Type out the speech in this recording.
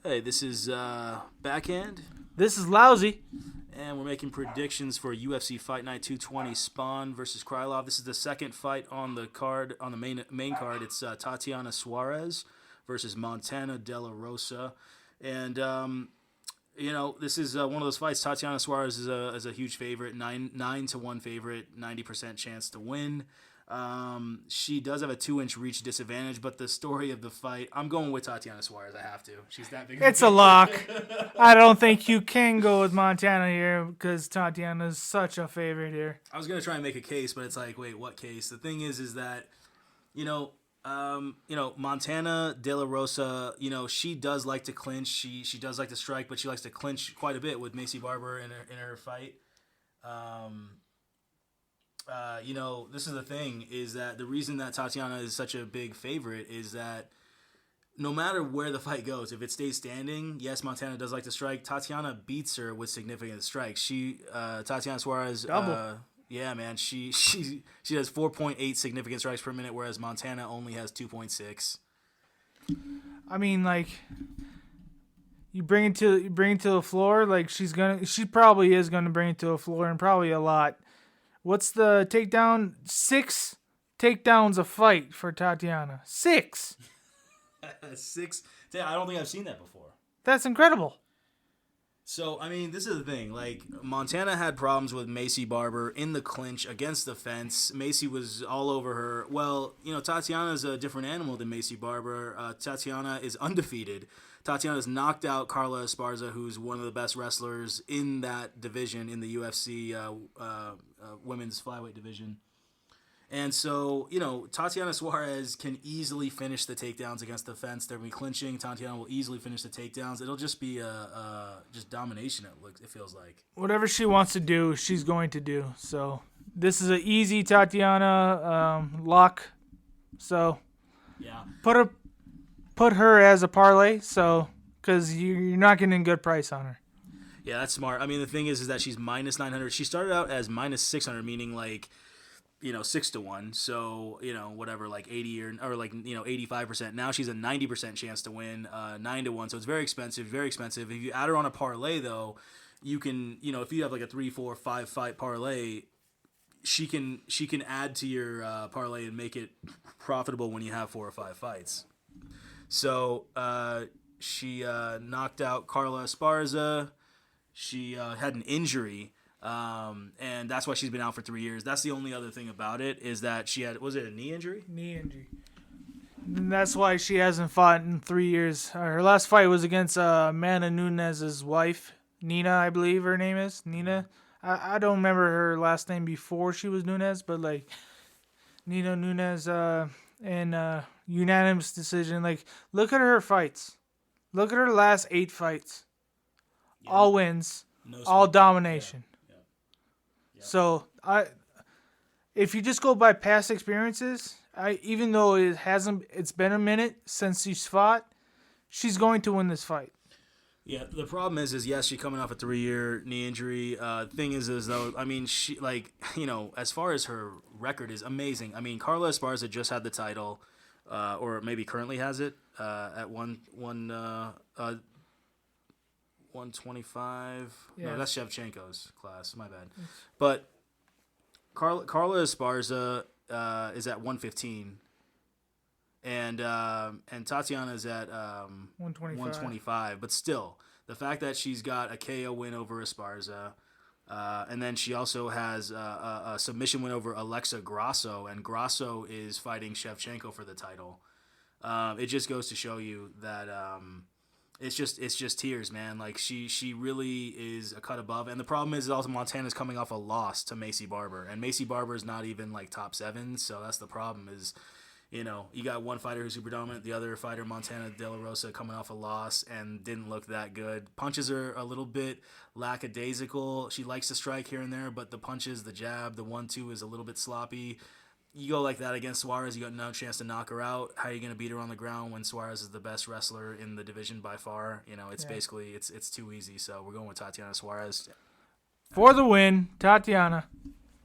Hey, this is Backhand, This is lousy. and we're making predictions for UFC Fight Night 220 Spawn versus Krylov. This is the second fight on the card, on the main card. It's Tatiana Suarez versus Montana De La Rosa, and this is one of those fights. Tatiana Suarez is a huge favorite, 9-1 favorite, 90% chance to win. She does have a 2-inch reach disadvantage, but the story of the fight, I'm going with Tatiana Suarez. I have to. She's that big. It's a lock. I don't think you can go with Montana here because Tatiana's such a favorite here. I was gonna try and make a case, but it's like, wait, what case? The thing is that, Montana De La Rosa, she does like to clinch. She does like to strike, but she likes to clinch quite a bit with Macy Barber in her fight. This is the thing, is that the reason that Tatiana is such a big favorite is that no matter where the fight goes, if it stays standing, yes, Montana does like to strike. Tatiana beats her with significant strikes. Tatiana Suarez, Double. yeah, man, she does 4.8 significant strikes per minute, whereas Montana only has 2.6. I mean, like, you bring it to the floor, like she probably is gonna bring it to the floor, and probably a lot. What's the takedown? 6 takedowns a fight for Tatiana. 6. 6. I don't think I've seen that before. That's incredible. So, I mean, this is the thing. Like, Montana had problems with Macy Barber in the clinch against the fence. Macy was all over her. Well, Tatiana's a different animal than Macy Barber. Tatiana is undefeated. Tatiana's knocked out Carla Esparza, who's one of the best wrestlers in that division in the UFC women's flyweight division. And so, Tatiana Suarez can easily finish the takedowns against the fence. They'll be clinching. Tatiana will easily finish the takedowns. It'll just be just domination, it feels like. Whatever she wants to do, she's going to do. So this is an easy Tatiana lock. So Yeah. Put her as a parlay, so because you're not getting a good price on her. Yeah, that's smart. I mean, the thing is that she's minus 900. She started out as minus 600, meaning like, 6-1. So, whatever, like 80 or like, 85%. Now she's a 90% chance to win, 9-1. So it's very expensive, very expensive. If you add her on a parlay, though, you can, if you have like a 3, 4, 5 fight parlay, she can add to your parlay and make it profitable when you have 4 or 5 fights. So she knocked out Carla Esparza. She had an injury, and that's why she's been out for 3 years. That's the only other thing about it, is that she had, was it a knee injury? Knee injury. And that's why she hasn't fought in 3 years. Her last fight was against Amanda Nunes' wife, Nina, I believe her name is. Nina. I don't remember her last name before she was Nunes, but like Nina Nunes and unanimous decision. Like, look at her fights. Look at her last 8 fights. Yeah. All wins. All domination. Yeah. So if you just go by past experiences, even though it's been a minute since she's fought, she's going to win this fight. Yeah, the problem is yes, she's coming off a 3-year knee injury. Thing is though, I mean, she, like, as far as her record is amazing. I mean, Carla Esparza just had the title, or maybe currently has it, at 125. Yeah. No, that's Shevchenko's class. My bad. But Carla Esparza is at 115. And Tatiana's at 125. But still, the fact that she's got a KO win over Esparza, and then she also has a submission win over Alexa Grasso, and Grasso is fighting Shevchenko for the title. It just goes to show you that it's just tears, man. Like, she really is a cut above. And the problem is also Montana's coming off a loss to Macy Barber, and Macy Barber is not even like top 7. So that's the problem is, you got one fighter who's super dominant, the other fighter, Montana De La Rosa, coming off a loss and didn't look that good. Punches are a little bit lackadaisical. She likes to strike here and there, but the punches, the jab, the 1-2 is a little bit sloppy. You go like that against Suarez, you got no chance to knock her out. How are you going to beat her on the ground when Suarez is the best wrestler in the division by far? Basically, it's too easy. So we're going with Tatiana Suarez. For the win, Tatiana.